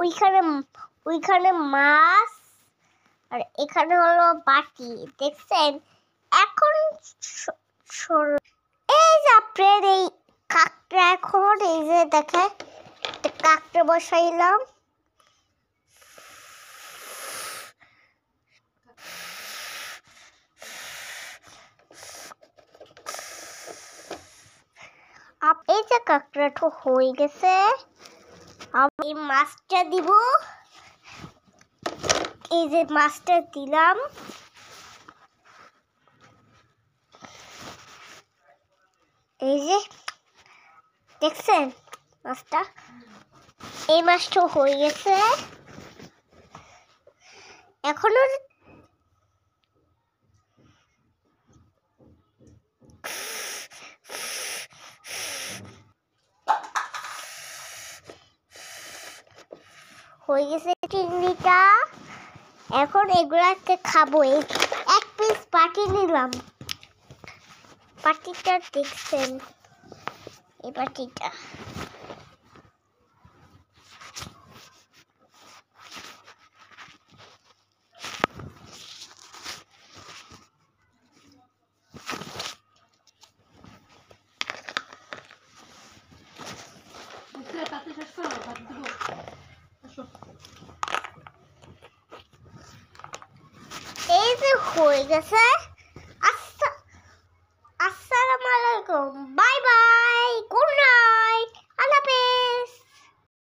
ওইখানে ওইখানে মাছ আর এখানে হলো বাটি, দেখছেন? এখন এই যে আপনার এই কাকটা, এখন এই যে দেখে কাকটা বসাইলাম। এই যে কাকড়াটা হয়ে গেছে, আমি মাছটা দিব। এই যে মাছটা দিলাম, এই যে দেখছেন মাছটা, এই মাছটা হয়ে গেছে। এখনো হয়ে গেছে চিংড়িটা। এখন এগুলাকে খাবো। এক পিস পাটি নিলাম, পাটিটা দেখছেন, এই পাটিটা এই যে হয়ে গেছে। আসসালামু আলাইকুম।